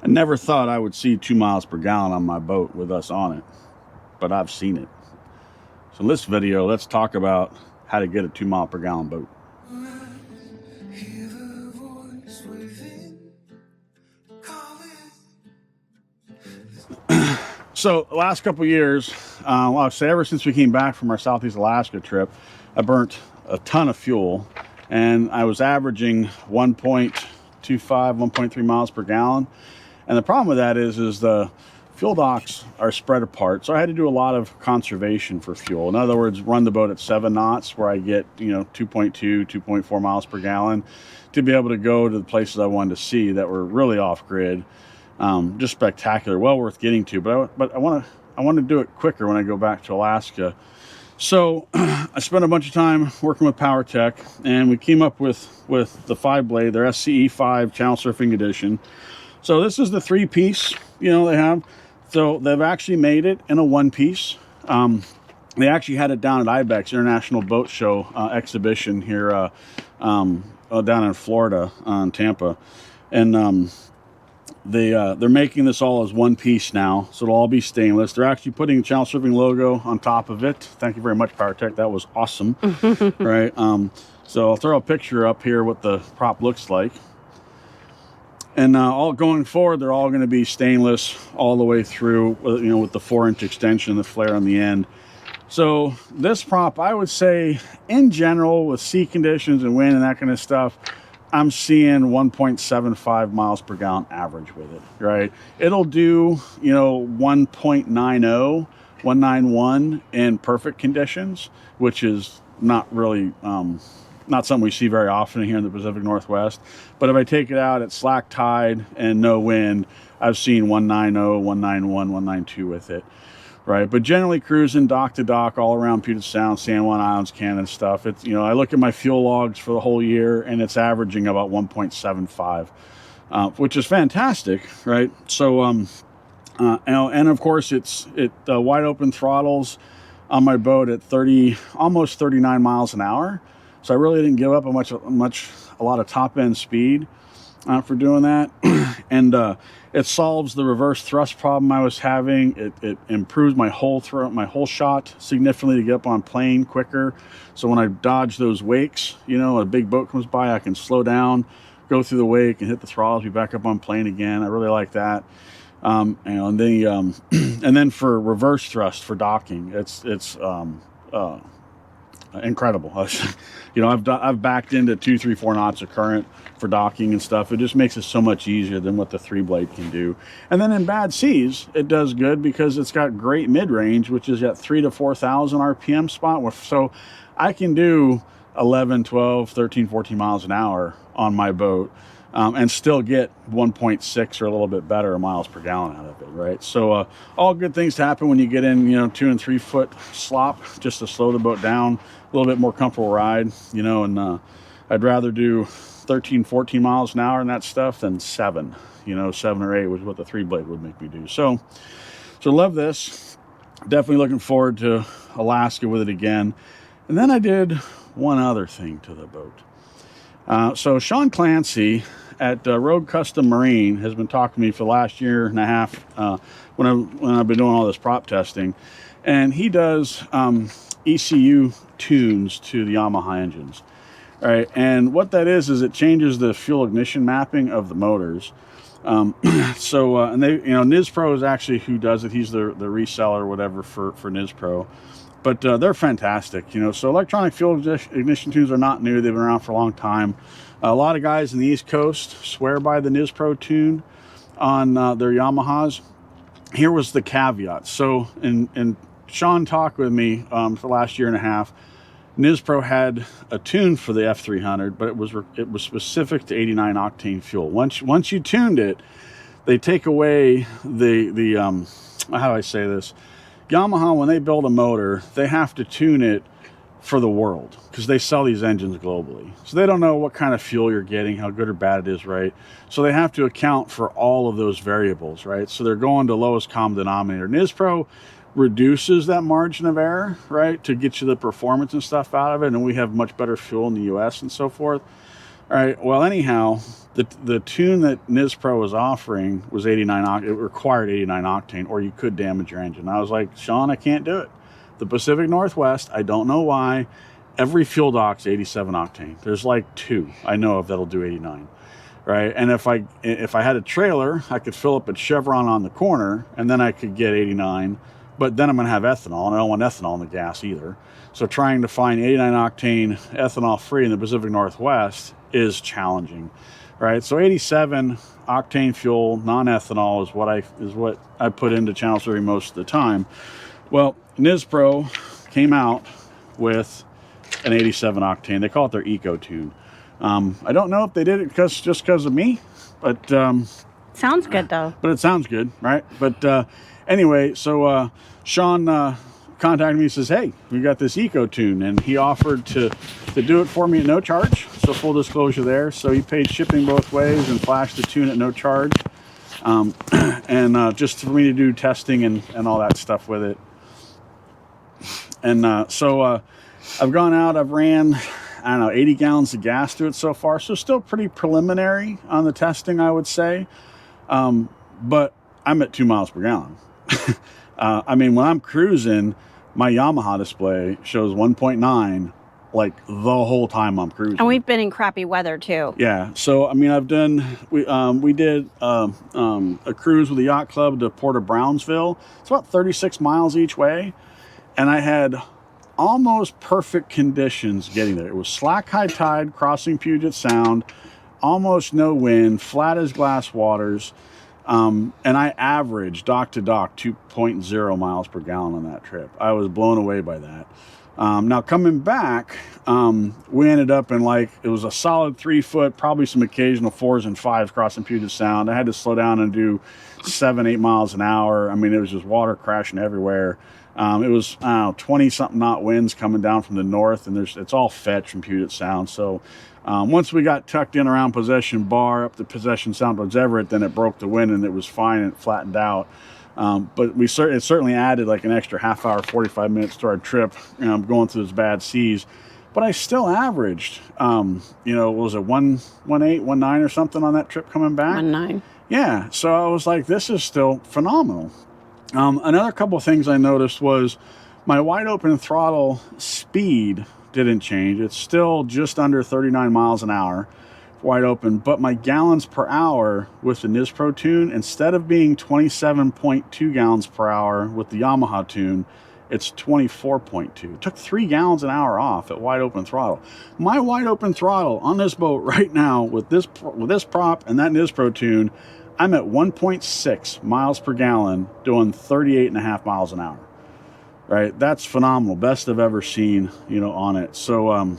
I never thought I would see 2 miles per gallon on my boat with us on it, but I've seen it. So in this video, let's talk about how to get a 2 mile per gallon boat. So the last couple of years, well, I'll say ever since we came back from our Southeast Alaska trip, I burnt a ton of fuel, and I was averaging 1.25, 1.3 miles per gallon. And the problem with that is the fuel docks are spread apart. So I had to do a lot of conservation for fuel. In other words, run the boat at 7 knots where I get, 2.2, 2.4 miles per gallon to be able to go to the places I wanted to see that were really off grid. Just spectacular, well worth getting to, but I want to do it quicker when I go back to Alaska. So I spent a bunch of time working with PowerTech, and we came up with the 5-blade, their SCE5 channel surfing edition. So this is the 3-piece, they have. So they've actually made it in a 1-piece. They actually had it down at IBEX, International Boat Show exhibition here down in Florida, in Tampa, and they're making this all as 1 piece now, so it'll all be stainless. They're actually putting the channel surfing logo on top of it. Thank you very much, PowerTech. That was awesome. Right? So I'll throw a picture up here what the prop looks like. And all going forward, they're all going to be stainless all the way through, with the 4-inch extension, the flare on the end. So this prop, I would say, in general, with sea conditions and wind and that kind of stuff, I'm seeing 1.75 miles per gallon average with it, right? It'll do, 1.90, 191 in perfect conditions, which is not really, not something we see very often here in the Pacific Northwest. But if I take it out at slack tide and no wind, I've seen 190, 191, 192 with it, right? But generally cruising dock to dock all around Puget Sound, San Juan Islands, Canada stuff. It's, I look at my fuel logs for the whole year, and it's averaging about 1.75, which is fantastic, right? So, and of course it's wide open throttles on my boat at almost 39 miles an hour. So I really didn't give up a lot of top end speed for doing that. And it solves the reverse thrust problem I was having. It improves my whole shot significantly to get up on plane quicker. So when I dodge those wakes, a big boat comes by, I can slow down, go through the wake, and hit the throttles, be back up on plane again. I really like that. And then for reverse thrust for docking, it's incredible. I've backed into 2, 3, 4 knots of current for docking and stuff. It just makes it so much easier than what the 3-blade can do. And then in bad seas, it does good because it's got great mid-range, which is at 3,000 to 4,000 RPM spot. So I can do 11, 12, 13, 14 miles an hour on my boat and still get 1.6 or a little bit better miles per gallon out of it, right? So all good things happen when you get in, 2 and 3 foot slop just to slow the boat down, a little bit more comfortable ride, and I'd rather do 13, 14 miles an hour and that stuff than 7 or 8 was what the 3-blade would make me do. So love this. Definitely looking forward to Alaska with it again. And then I did one other thing to the boat. So Sean Clancy at Rogue Custom Marine has been talking to me for the last year and a half when I've been doing all this prop testing, and he does ECU tunes to the Yamaha engines. All right, and what that is it changes the fuel ignition mapping of the motors. And they, NizPro is actually who does it. He's the reseller or whatever for NizPro. But they're fantastic, So electronic fuel ignition tunes are not new. They've been around for a long time. A lot of guys in the East Coast swear by the NizPro tune on their Yamahas. Here was the caveat. So, and Sean talked with me for the last year and a half. NizPro had a tune for the F300, but it was specific to 89 octane fuel. Once you tuned it, they take away the how do I say this? Yamaha, when they build a motor, they have to tune it for the world because they sell these engines globally. So they don't know what kind of fuel you're getting, how good or bad it is, right? So they have to account for all of those variables, right? So they're going to lowest common denominator. NizPro reduces that margin of error, right, to get you the performance and stuff out of it, and we have much better fuel in the US and so forth. All right, well, anyhow, the tune that NizPro was offering was 89 octane. It required 89 octane, or you could damage your engine. I was like, Sean, I can't do it. The Pacific Northwest, I don't know why, every fuel dock's 87 octane. There's like 2 I know of that'll do 89, right? And if I had a trailer, I could fill up at Chevron on the corner, and then I could get 89. But then I'm going to have ethanol, and I don't want ethanol in the gas either. So trying to find 89 octane ethanol free in the Pacific Northwest is challenging, right? So 87 octane fuel, non-ethanol is what I put into channel survey most of the time. Well, NizPro came out with an 87 octane. They call it their Eco Tune. I don't know if they did it just because of me, but sounds good though. But it sounds good, right? But anyway, so Sean contacted me and says, hey, we got this Eco Tune, and he offered to do it for me at no charge. So full disclosure there. So he paid shipping both ways and flashed the tune at no charge, and just for me to do testing and all that stuff with it. And so I've gone out, I've ran, I don't know, 80 gallons of gas through it so far. So still pretty preliminary on the testing, I would say. But I'm at 2 miles per gallon. I mean, when I'm cruising, my Yamaha display shows 1.9 like the whole time I'm cruising. And we've been in crappy weather too. Yeah. So, I mean, we did a cruise with the yacht club to Port of Brownsville. It's about 36 miles each way. And I had almost perfect conditions getting there. It was slack high tide crossing Puget Sound, almost no wind, flat as glass waters. And I averaged dock to dock 2.0 miles per gallon on that trip. I was blown away by that. Now coming back, we ended up in it was a solid 3 foot, probably some occasional 4s and 5s crossing Puget Sound. I had to slow down and do 7-8 miles an hour. I mean, it was just water crashing everywhere. It was 20 something knot winds coming down from the north, and it's all fetch from Puget Sound. So once we got tucked in around Possession Bar up to Possession Sound towards Everett, then it broke the wind and it was fine and it flattened out. But it certainly added like an extra half hour, 45 minutes to our trip, going through those bad seas. But I still averaged, was it 1.18, 1.9 or something on that trip coming back? 1.9. Yeah. So I was like, this is still phenomenal. Another couple of things I noticed was my wide open throttle speed didn't change. It's still just under 39 miles an hour wide open, but my gallons per hour with the NizPro tune, instead of being 27.2 gallons per hour with the Yamaha tune, it's 24.2. It took 3 gallons an hour off at wide open throttle. My wide open throttle on this boat right now with this prop and that NizPro tune, I'm at 1.6 miles per gallon doing 38.5 miles an hour. Right? That's phenomenal. Best I've ever seen, on it. So,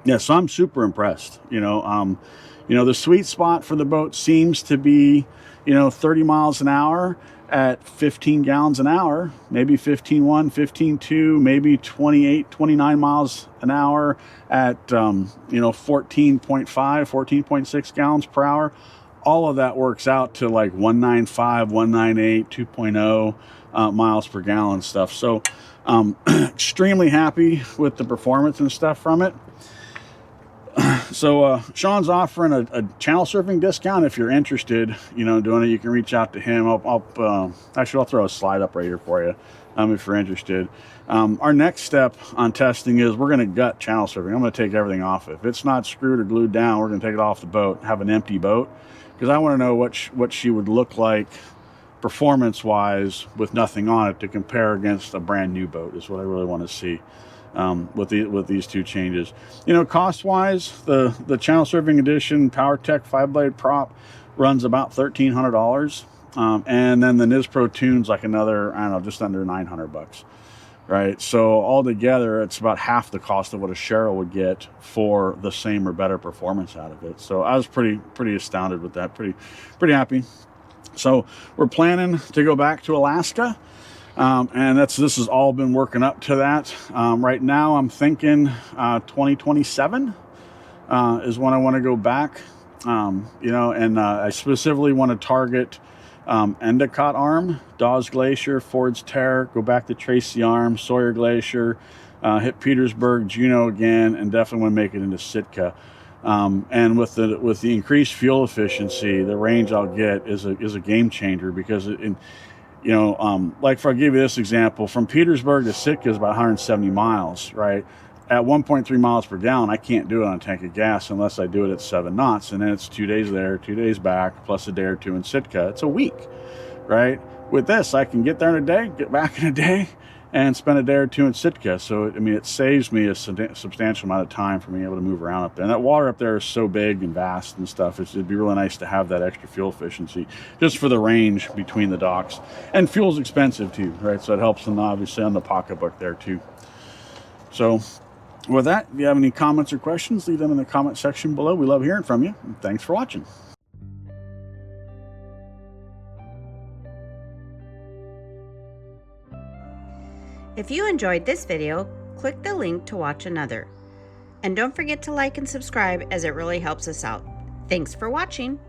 yeah, so I'm super impressed. The sweet spot for the boat seems to be, 30 miles an hour at 15 gallons an hour, maybe 15.1, 15.2, maybe 28, 29 miles an hour at, 14.5, 14.6 gallons per hour. All of that works out to like 195, 198, 2.0 miles per gallon stuff. So extremely happy with the performance and stuff from it. So Sean's offering a channel surfing discount. If you're interested, doing it, you can reach out to him. I'll throw a slide up right here for you if you're interested. Our next step on testing is we're going to gut channel surfing. I'm going to take everything off. If it's not screwed or glued down, we're going to take it off the boat, have an empty boat, because I want to know what she would look like performance-wise with nothing on it to compare against a brand new boat is what I really want to see with these two changes. Cost-wise, the channel surfing edition PowerTech 5-blade prop runs about $1,300, and then the NizPro tune's like another, just under $900. Right, so altogether, it's about half the cost of what a Cheryl would get for the same or better performance out of it. So I was pretty astounded with that. Pretty happy. So we're planning to go back to Alaska, and this has all been working up to that. Right now, I'm thinking 2027 is when I want to go back. And I specifically want to target Endicott Arm, Dawes Glacier, Ford's Terror, go back to Tracy Arm, Sawyer Glacier, hit Petersburg, Juneau again, and definitely want to make it into Sitka. And with the increased fuel efficiency, the range I'll get is a game changer, because like I'll give you this example, from Petersburg to Sitka is about 170 miles, right? At 1.3 miles per gallon, I can't do it on a tank of gas unless I do it at 7 knots, and then it's 2 days there, 2 days back, plus a day or two in Sitka. It's a week, right? With this, I can get there in a day, get back in a day, and spend a day or two in Sitka. So, I mean, it saves me a substantial amount of time for being able to move around up there. And that water up there is so big and vast and stuff. It'd be really nice to have that extra fuel efficiency just for the range between the docks. And fuel's expensive too, right? So it helps them obviously on the pocketbook there too. So with that, if you have any comments or questions, leave them in the comment section below. We love hearing from you. And thanks for watching. If you enjoyed this video, click the link to watch another. And don't forget to like and subscribe, as it really helps us out. Thanks for watching.